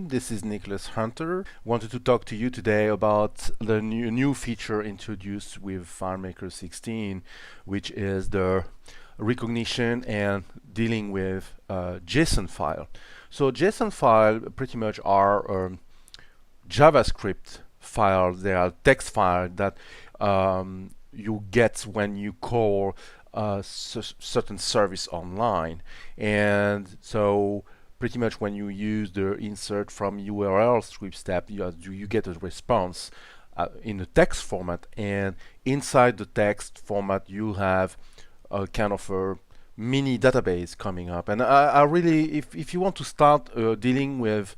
This is Nicholas Hunter. Wanted to talk to you today about the new feature introduced with FileMaker 16, which is the recognition and dealing with JSON file. So JSON file pretty much are JavaScript files. They are text files that you get when you call certain service online, and so pretty much when you use the insert from URL script step, you get a response in the text format, and inside the text format you have a kind of a mini database coming up. And I really, if you want to start dealing with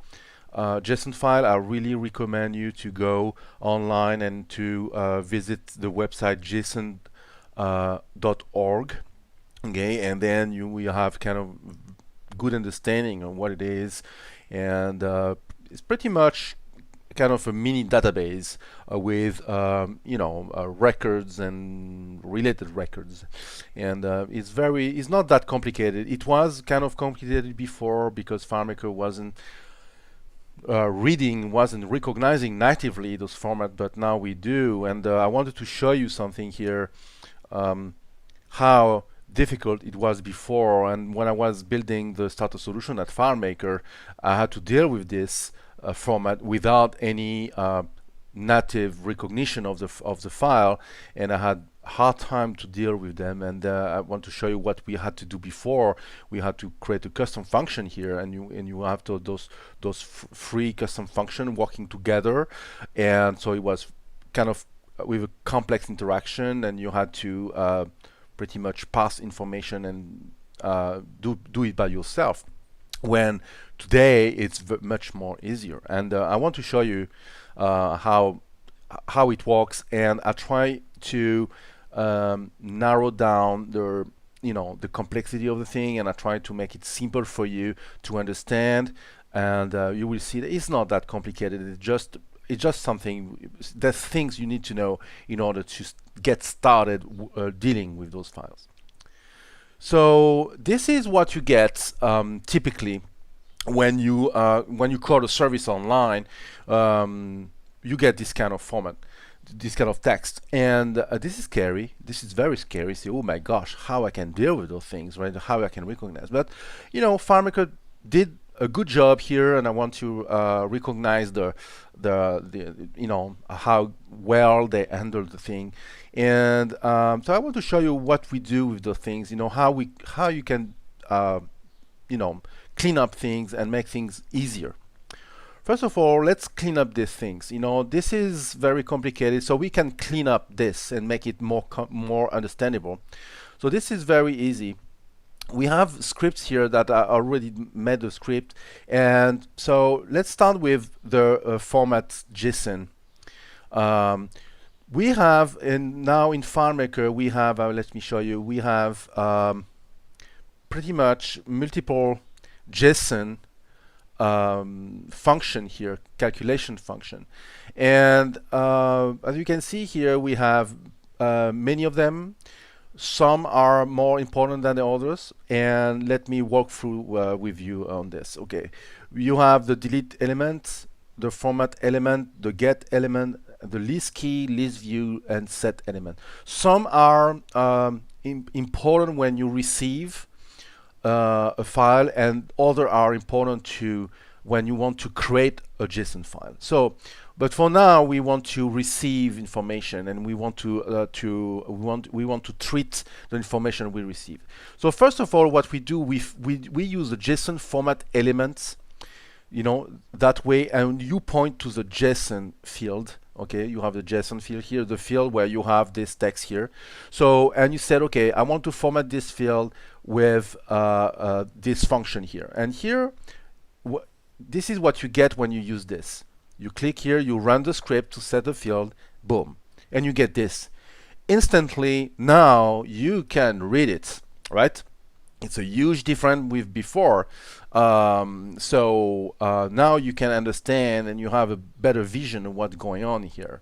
JSON file, I really recommend you to go online and to visit the website JSON.org. Okay, and then you will have kind of good understanding on what it is, and it's pretty much kind of a mini database with records and related records, and it's not that complicated. It was kind of complicated before because FileMaker wasn't recognizing natively those formats, but now we do. And I wanted to show you something here, how difficult it was before. And when I was building the starter solution at FileMaker, I had to deal with this format without any native recognition of the file, and I had hard time to deal with them. And I want to show you what we had to do before. We had to create a custom function here, and you have those free custom function working together, and so it was kind of with a complex interaction, and you had to pretty much pass information and do it by yourself, when today it's much more easier. And I want to show you how it works, and I try to narrow down the complexity of the thing, and I try to make it simple for you to understand. And you will see that it's not that complicated. It's just something, there's things you need to know in order to get started dealing with those files. So this is what you get typically when you call a service online. You get this kind of format, this kind of text, and this is scary. This is very scary. Say, oh my gosh, how I can deal with those things, right? How I can recognize. But FileMaker did a good job here, and I want to recognize the how well they handled the thing. And so I want to show you what we do with those things. How you can clean up things and make things easier. First of all, let's clean up these things. This is very complicated, so we can clean up this and make it more understandable. So this is very easy. We have scripts here that I already made the script, and so let's start with the format JSON. We have now in FileMaker we have let me show you. We have pretty much multiple JSON function here, calculation function, and as you can see here, we have many of them. Some are more important than the others, and let me walk through with you on this. Okay, you have the delete element, the format element, the get element, the list key, list view, and set element. Some are important when you receive a file, and other are important to when you want to create a JSON file. So, but for now, we want to receive information, and we want to treat the information we receive. So first of all, what we do, we use the JSON format elements, that way, and you point to the JSON field. Okay, you have the JSON field here, the field where you have this text here. So, and you said, okay, I want to format this field with this function here. And here, this is what you get when you use this. You click here, you run the script to set the field, boom, and you get this. Instantly, now you can read it, right? It's a huge difference with before. Now you can understand, and you have a better vision of what's going on here.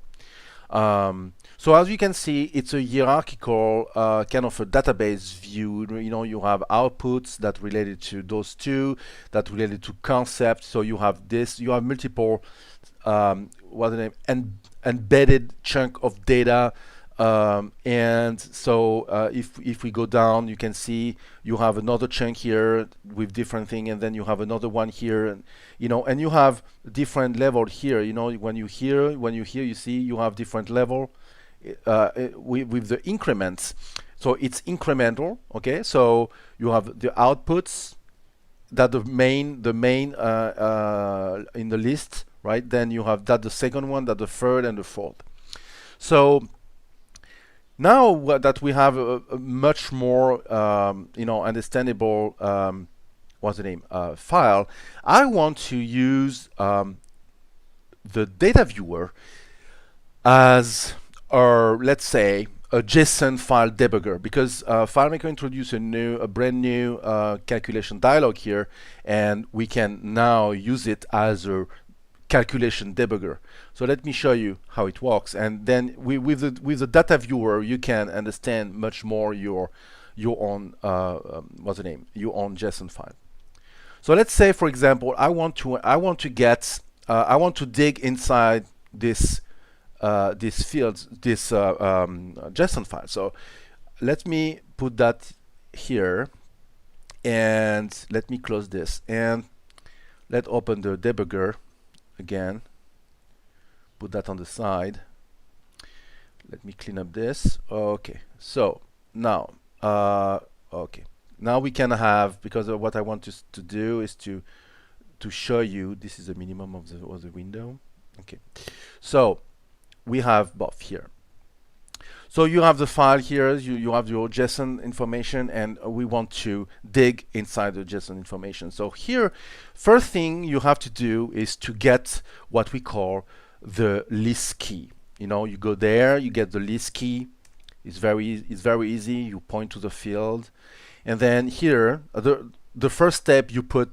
So as you can see, it's a hierarchical kind of a database view. You know, you have outputs that related to those two, that related to concepts. So you have this, you have multiple what's the name, embedded chunk of data. And so if we go down, you can see you have another chunk here with different thing, and then you have another one here, and you know, and you have different level here. You know, when you hear, you see you have different level with the increments. So it's incremental. Okay, so you have the outputs that the main in the list, right? Then you have that the second one, that the third, and the fourth. So now that we have a much more you know, understandable what's the name, file, I want to use the data viewer as, or let's say, a JSON file debugger, because FileMaker introduced a brand new calculation dialog here, and we can now use it as a calculation debugger. So let me show you how it works, and then with the data viewer, you can understand much more your own what's the name, your own JSON file. So let's say, for example, I want to dig inside this fields, this JSON file. So let me put that here, and let me close this, and let's open the debugger again, put that on the side. Let me clean up this. Okay, so now okay, now we can have, because of what I want to do is to show you, this is the minimum of the window. Okay, so we have both here. So you have the file here, you have your JSON information, and we want to dig inside the JSON information. So here, first thing you have to do is to get what we call the list key. You know, you go there, you get the list key. It's very easy. You point to the field, and then here, the first step, you put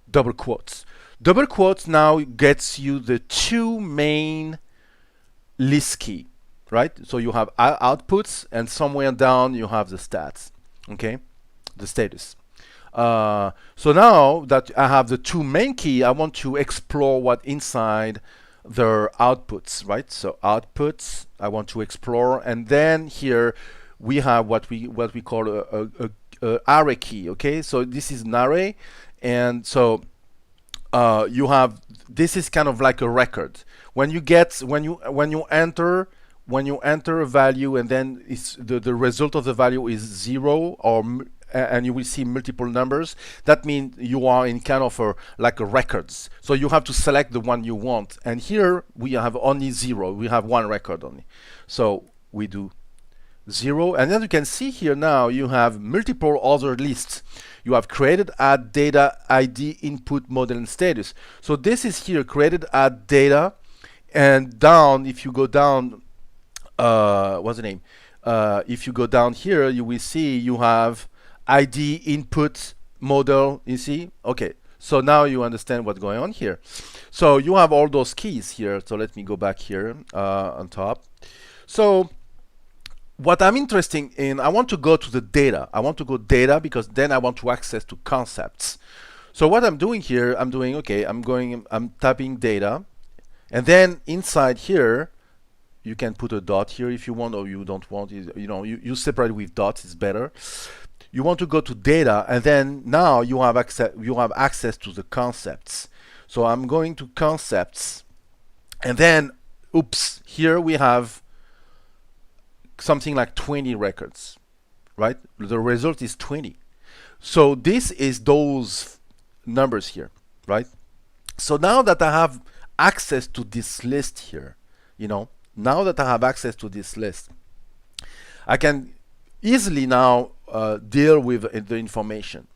double quotes. Double quotes now gets you the two main list key. Right, so you have outputs, and somewhere down you have the stats, okay, the status. So now that I have the two main key, I want to explore what inside the outputs, right? So outputs, I want to explore, and then here we have what we call a array key, okay? So this is an array, and so you have, this is kind of like a record. When you enter a value, and then it's the result of the value is 0, or and you will see multiple numbers, that means you are in kind of like a records. So you have to select the one you want, and here we have only 0. We have one record only, so we do 0, and then you can see here now you have multiple other lists. You have created, add, data, ID, input, model, and status. So this is here, created, add, data, and down, if you go down, what's the name? If you go down here, you will see you have ID, input, model. You see? Okay. So now you understand what's going on here. So you have all those keys here. So let me go back here on top. So what I'm interested in, I want to go to the data. I want to go data because then I want to access to concepts. So what I'm doing here, I'm typing data, and then inside here, you can put a dot here if you want, or you don't want. You know, you separate with dots, it's better. You want to go to data, and then now you have access to the concepts. So I'm going to concepts, and then oops, here we have something like 20 records, right? The result is 20. So this is those numbers here, right? So now that I have access to this list here, you know, now that I have access to this list, I can easily now deal with the information,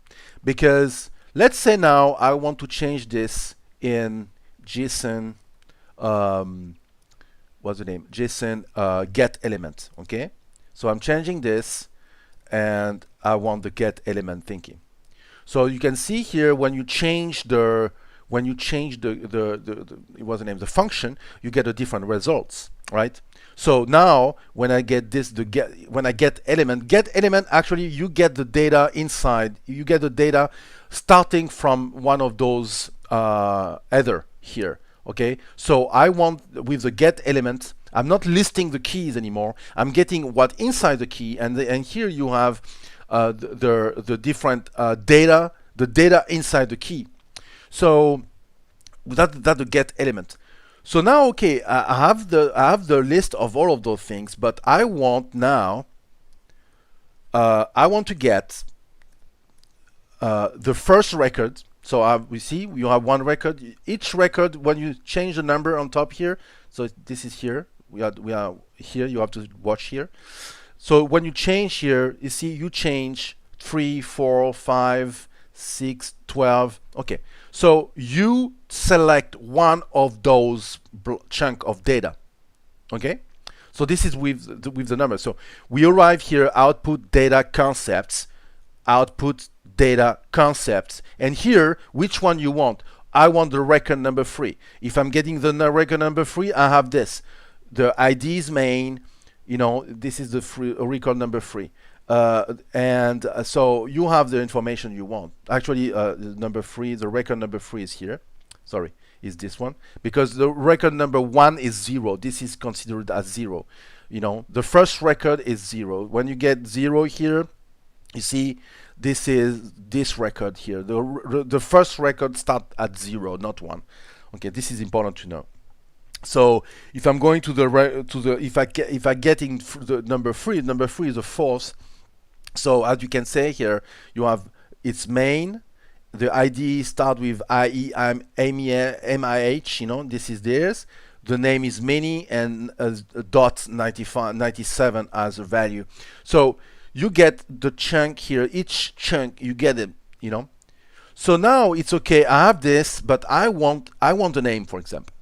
because let's say now I want to change this in JSON, what's the name? JSON get element, okay? So I'm changing this, and I want the get element thinking. So you can see here when you change the what's the name, the function, you get a different results. right? So now when I get this, when I get element, actually you get the data inside. You get the data starting from one of those header here. Okay, so I want with the get element, I'm not listing the keys anymore. I'm getting what inside the key, and here you have the different data, the data inside the key. So that's the get element. So now, okay, I have the list of all of those things, but I want now I want to get the first record. So we see you have one record. Each record, when you change the number on top here, so this is here. We are here. You have to watch here. So when you change here, you see you change 3, 4, 5, 6, 12. Okay. So you select one of those chunk of data. Okay. So this is with the number. So we arrive here, output data concepts, output data concepts, and here which one you want. I want the record number 3. If I'm getting the record number 3, I have this, the ID is main, you know, this is the record number 3, and so you have the information you want. Actually number 3, the record number 3 is here, sorry, is this one, because the record number 1 is 0. This is considered as 0. You know, the first record is 0. When you get 0 here, you see this is this record here. The first record start at 0, not 1. Okay, this is important to know. So if I'm going to the if I getting the number 3, number 3 is a false. So as you can say here, you have its main. The ID start with MIH. You know, this is theirs. The name is many, and dot 97 as a value. So you get the chunk here. Each chunk you get it. You know. So now it's okay. I have this, but I want the name, for example.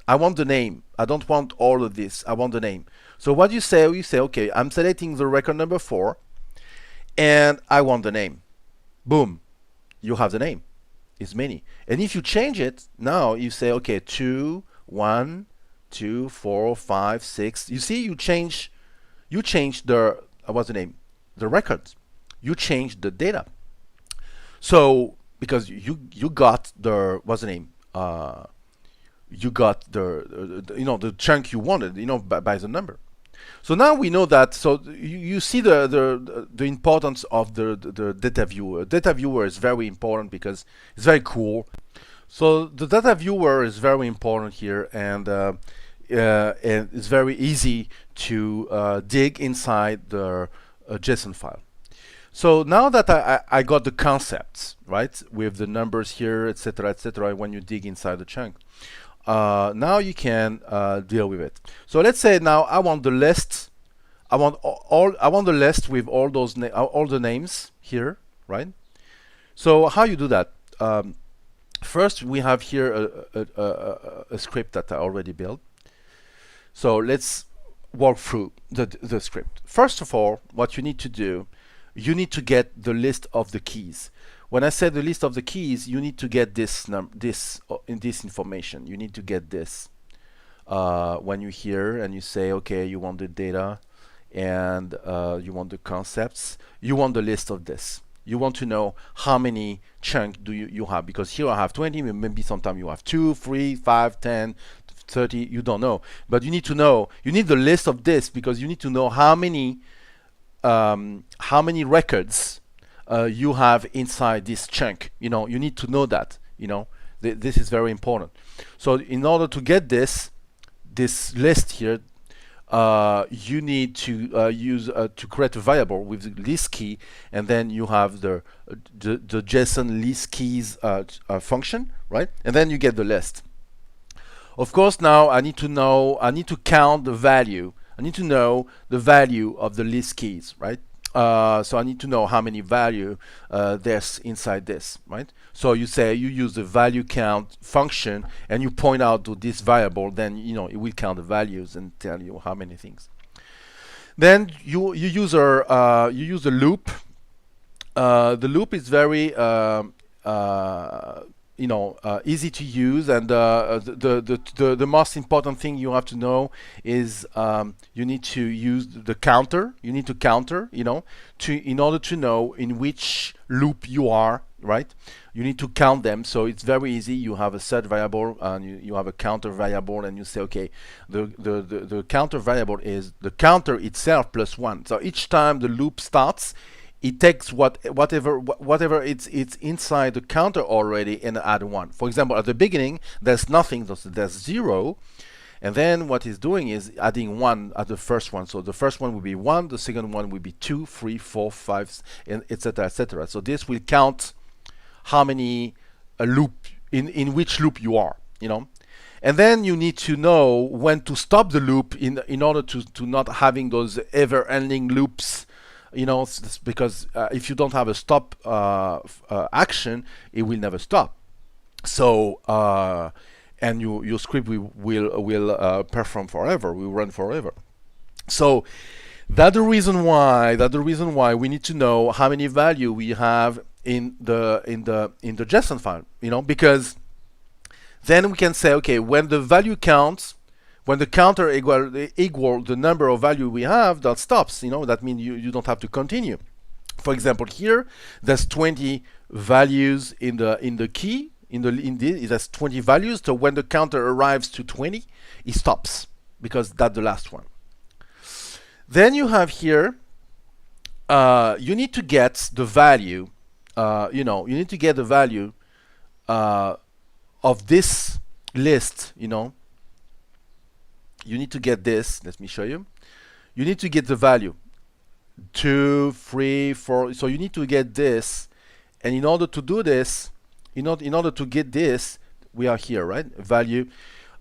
I want the name. I don't want all of this. I want the name. So what you say? You say, okay, I'm selecting the record number 4, and I want the name. Boom, you have the name. It's many. And if you change it, now you say, okay, 2, 1, 2, 4, 5, 6. You see, you change the what's the name? The records. You change the data. So because you got the what's the name? You got the you know, the chunk you wanted, you know, by the number. So now we know that. So you see the importance of the data viewer. Data viewer is very important because it's very cool. So the data viewer is very important here, and it's very easy to dig inside the JSON file. So now that I got the concepts, right, with the numbers here, etc., etc., when you dig inside the chunk, now you can deal with it. So let's say now I want the list. I want the list with all those all the names here, right? So how you do that? First, we have here a script that I already built. So let's walk through the script. First of all, what you need to do, you need to get the list of the keys. When I say the list of the keys, you need to get this information. You need to get this when you're here and you say, okay, you want the data and you want the concepts. You want the list of this. You want to know how many chunks do you have, because here I have 20. Maybe sometime you have 2, 3, 5, 10, 30. You don't know, but you need to know. You need the list of this because you need to know how many records you have inside this chunk. You know, you need to know that. You know, this is very important. So in order to get this list here, you need to use to create a variable with the list key, and then you have the JSON list keys function, right? And then you get the list. Of course, now I need to count the value. I need to know the value of the list keys, right? So I need to know how many value there's inside this, right? So you use the value count function and you point out to this variable, then you know it will count the values and tell you how many things. Then you use a loop. The loop is very easy to use, and the most important thing you have to know is you need to use the counter. You need to counter, in order to know in which loop you are, right? You need to count them. So it's very easy. You have a set variable and you have a counter variable, and you say, okay, the counter variable is the counter itself plus 1. So each time the loop starts, it takes whatever it's inside the counter already and add 1. For example, at the beginning there's nothing, there's 0, and then what it's doing is adding 1 at the first one. So the first one will be 1, the second one will be 2, 3, 4, 5, and etc., etc. So this will count how many loop in which loop you are, and then you need to know when to stop the loop in order to not having those ever-ending loops. Because if you don't have a stop action, it will never stop. So and your script will perform forever, will run forever. So that's the reason why we need to know how many value we have in the JSON file, because then we can say, okay, when the value counts, when the counter equal the number of value we have, that stops. That means you don't have to continue. For example, here there's 20 values in the key. There's 20 values. So when the counter arrives to 20, it stops because that's the last one. Then you have here. You need to get the value. You need to get the value of this list. You need to get this. Let me show you. You need to get the value 2, 3, 4. So you need to get this, and in order to do this, in order to get this, we are here, right? Value.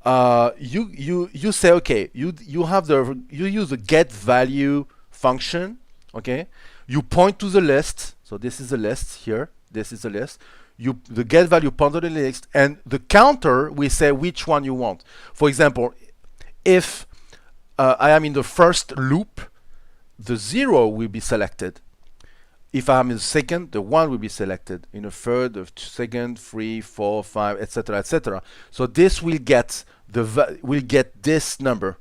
You say, okay, you use the get value function. Okay, you point to the list. So this is the list here. This is the list. The get value point to the list, and the counter we say which one you want. For example, if I am in the first loop, the 0 will be selected. If I'm in the second, the 1 will be selected. In the third, the second, 3, 4, 5, etc., etc. So this will get this number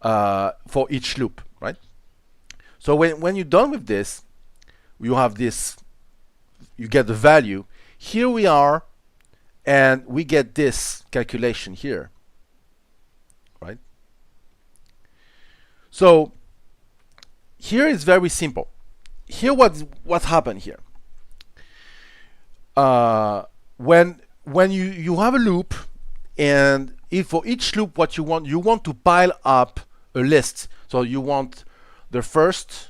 for each loop, right? So when you're done with this, you have this. You get the value. Here we are, and we get this calculation here. Right? So here is very simple. Here what happened here? When you have a loop, and if for each loop what you want to pile up a list. So you want the first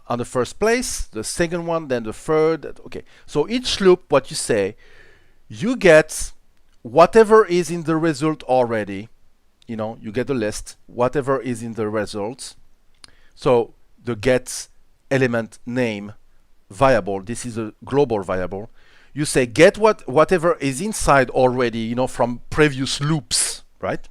on the first place, the second one, then the third. Okay. So each loop, what you say, you get whatever is in the result already. You get the list, whatever is in the results. So the get element name variable, this is a global variable. You say get whatever is inside already, from previous loops, right?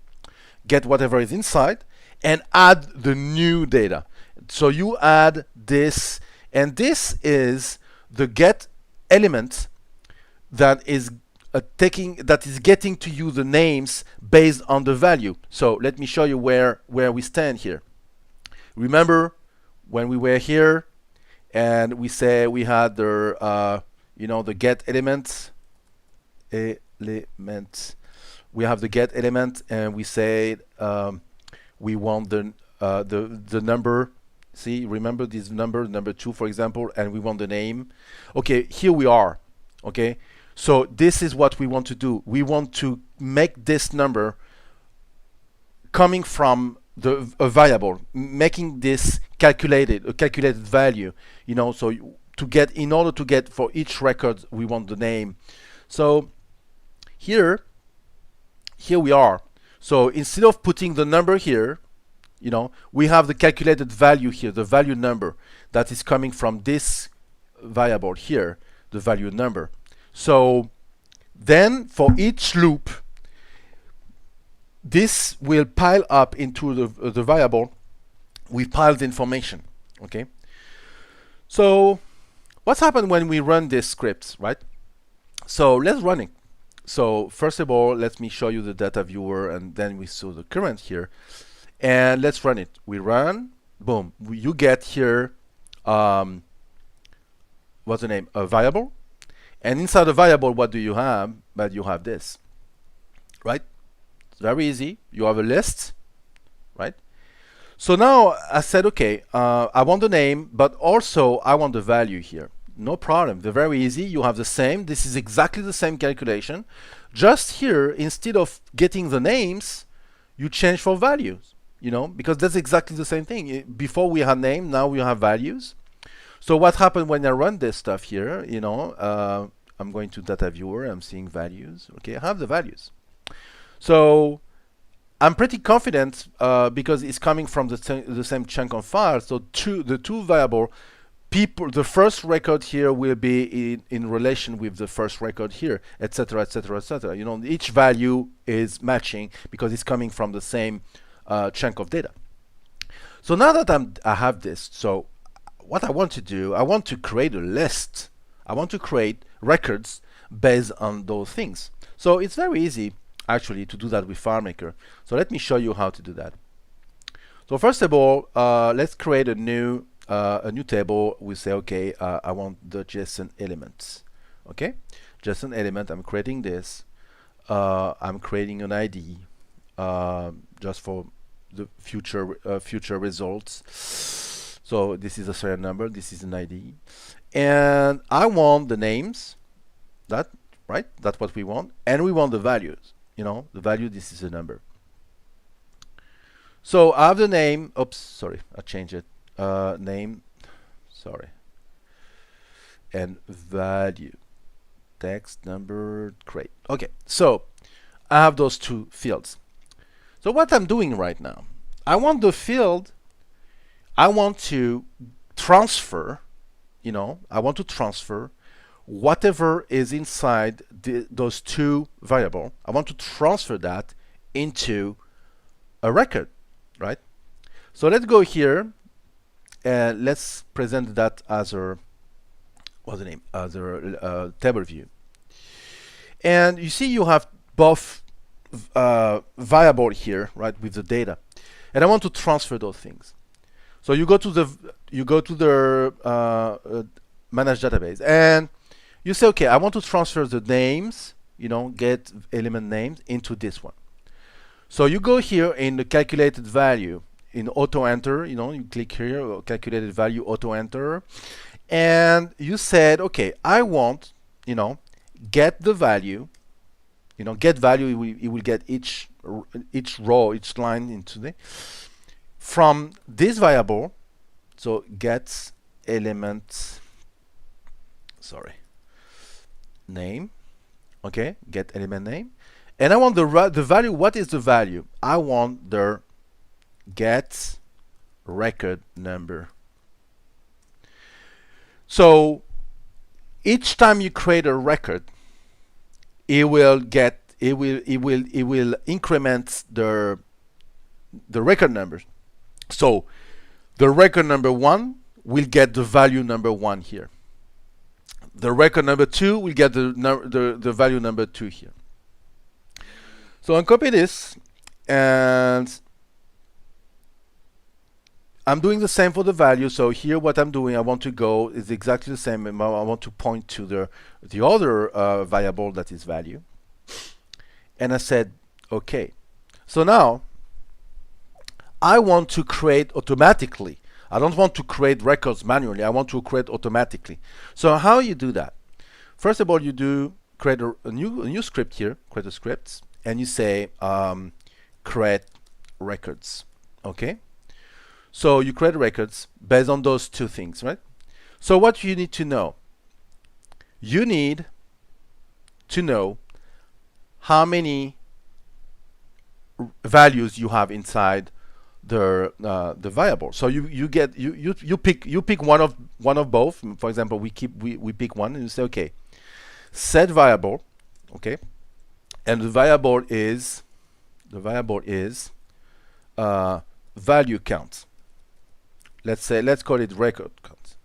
Get whatever is inside and add the new data. So you add this, and this is the get element that is getting to you the names based on the value. So let me show you where we stand here. Remember when we were here and we say we had the the get element. We have the get element, and we say we want the number. See, remember this number 2, for example, and we want the name. Okay, here we are. Okay, so this is what we want to do. We want to make this number coming from a variable, making this a calculated value. So in order to get for each record, we want the name. So here we are. So instead of putting the number here, we have the calculated value here, the value number that is coming from this variable here, the value number. So then for each loop, this will pile up into the variable with piled information. Okay. So what's happened when we run this script, right? So let's run it. So first of all, let me show you the data viewer, and then we saw the current here. And let's run it. We run, boom. You get here, what's the name? A variable. And inside the variable, what do you have? But you have this, right? It's very easy. You have a list, right? So now I said, okay, I want the name, but also I want the value here. No problem. They're very easy. You have the same. This is exactly the same calculation. Just here, instead of getting the names, you change for values, because that's exactly the same thing. Before we had name, now we have values. So what happened when I run this stuff here, I'm going to data viewer, I'm seeing values. Okay, I have the values. So I'm pretty confident because it's coming from the same chunk of files. So the two variable, the first record here will be in relation with the first record here, etc., etc., etc. Each value is matching because it's coming from the same chunk of data. So now that I have this, so what I want to do, I want to create a list. I want to create records based on those things. So it's very easy actually to do that with FileMaker. So let me show you how to do that. So first of all, let's create a new table. We say, okay, I want the JSON elements. Okay, JSON element. I'm creating this. I'm creating an ID just for the future results. So this is a serial number. This is an ID, and I want the names. Right? That's what we want, and we want the values. The value. This is a number. So I have the name. Oops, sorry, I changed it. Name, sorry, and value, text, number, great. Okay, so I have those two fields. So what I'm doing right now, I want the field, I want to transfer, I want to transfer whatever is inside those two variables. I want to transfer that into a record, right? So let's go here. Let's present that as a table view. And you see you have both variable here, right, with the data. And I want to transfer those things. So you go to the manage database, and you say, okay, I want to transfer the names, get element names into this one. So you go here in the calculated value. In auto enter, you click here, calculated value, auto enter, and you said, okay, I want, get the value, get value. It will get each row, each line into the from this variable. So get element, sorry, name. Okay, get element name, and I want the value. What is the value? I want the get record number. So each time you create a record, it will increment the record numbers. So the record number 1 will get the value number 1 here. The record number 2 will get the value number 2 here. So I'll copy this, and I'm doing the same for the value. So here what I'm doing, I want to go is exactly the same. I want to point to the other variable that is value. And I said, okay. So now I want to create automatically. I don't want to create records manually. I want to create automatically. So how you do that? First of all, you do create a new script here, create a script, and you say create records. Okay. So you create records based on those two things, right? So what you need to know? You need to know how many values you have inside the variable. So you pick one of both. For example, we pick one, and you say, okay, set variable, okay, and the variable is value count. Let's call it record count.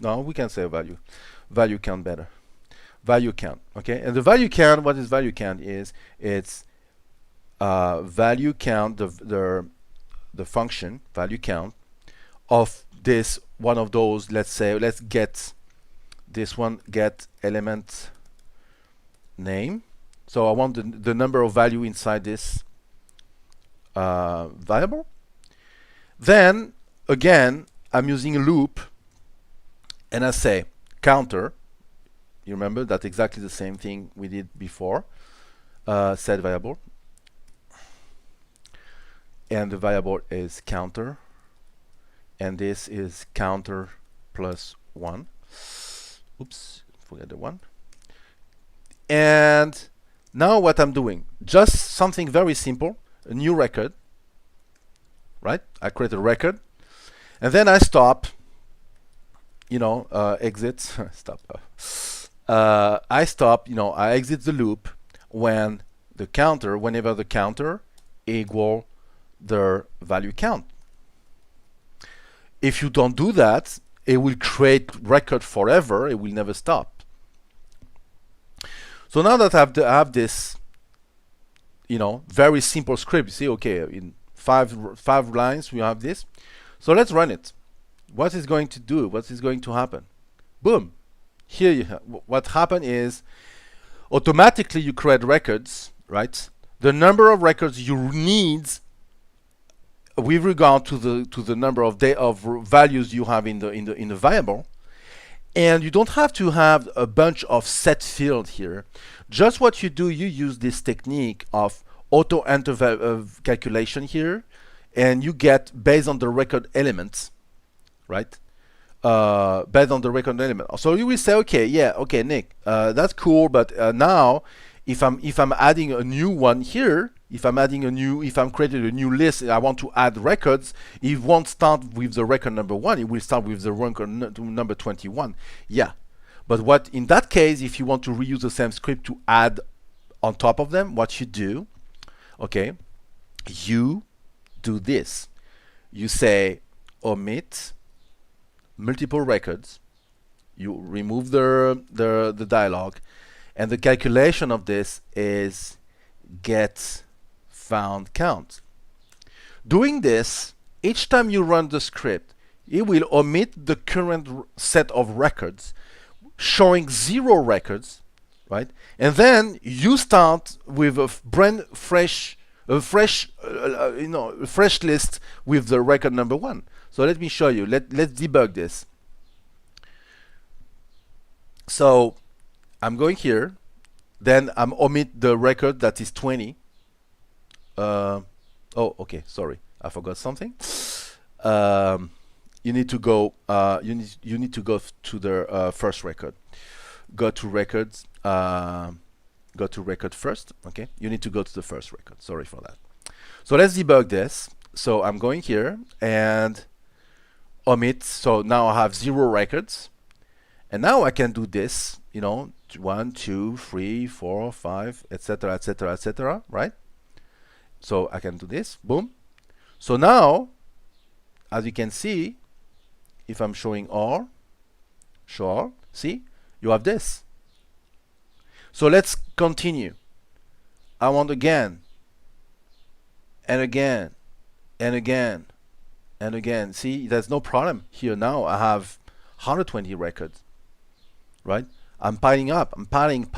No, we can say value count better. value count. Okay, and the value count, what is value count is, it's value count, the function value count of this one of those. Let's say, let's get this one, get element name. So I want the number of value inside this variable. Then again, I'm using a loop, and I say counter. You remember that's exactly the same thing we did before. Set variable, and the variable is counter, and this is counter plus 1. Oops, forget the 1. And now what I'm doing, just something very simple, a new record, right? I create a record, and then I stop, exit, stop. I stop, I exit the loop whenever the counter equal the value count. If you don't do that, it will create record forever. It will never stop. So now that I have this, very simple script, you see, okay, in five lines we have this. So let's run it. What is going to do? What is going to happen? Boom. Here you have, what happened is automatically you create records, right? The number of records you need with regard to the number of values you have in the variable, and you don't have to have a bunch of set field here. Just what you do, you use this technique of auto enter calculation here, and you get based on the record elements, right? Based on the record element. So you will say, okay, yeah, okay, Nick, that's cool, but now if I'm adding a new one here, if I'm creating a new list and I want to add records, it won't start with the record number 1, it will start with the record number 21. Yeah, but what in that case, if you want to reuse the same script to add on top of them, what you do, okay, you do this. You say omit multiple records, you remove the dialog, and the calculation of this is get found count. Doing this, each time you run the script, it will omit the current set of records, showing 0 records, right? And then you start with a fresh list with the record number 1. So let me show you. Let's debug this. So I'm going here, then I'm omit the record that is 20. Oh, okay, sorry, I forgot something. You need to go. You need to go to the first record. Go to records. Go to record first. Okay, you need to go to the first record. Sorry for that. So let's debug this. So I'm going here and omit. So now I have 0 records, and now I can do this. 1, 2, 3, 4, 5, etc., etc., etc. Right? So I can do this. Boom. So now, as you can see, if I'm showing R, show R, see, you have this. So let's continue. I want again, and again, and again, and again. See, there's no problem here. Now I have 120 records, right? I'm piling up. I'm piling.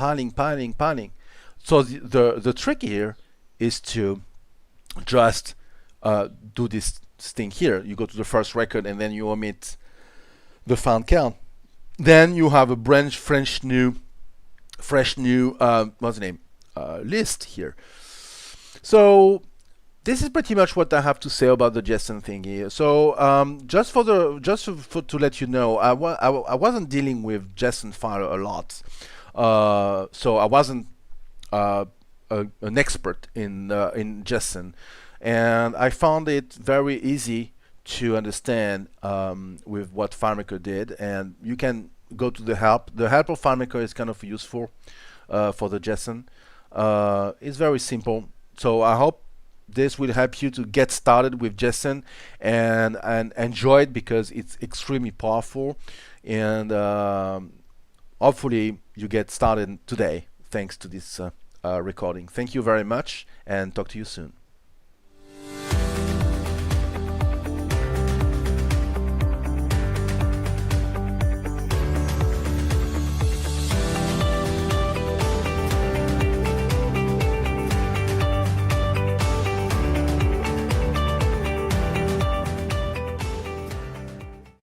So the trick here is to just do this thing here. You go to the first record and then you omit the found count. Then you have a fresh new what's the name, list here. So this is pretty much what I have to say about the JSON thing here. So to let you know, I wasn't dealing with JSON file a lot, so I wasn't an expert in JSON, and I found it very easy to understand with what FileMaker did. And you can go to the help. The help of FileMaker is kind of useful for the JSON. It's very simple. So I hope this will help you to get started with JSON and enjoy it, because it's extremely powerful. And hopefully you get started today thanks to this recording. Thank you very much and talk to you soon.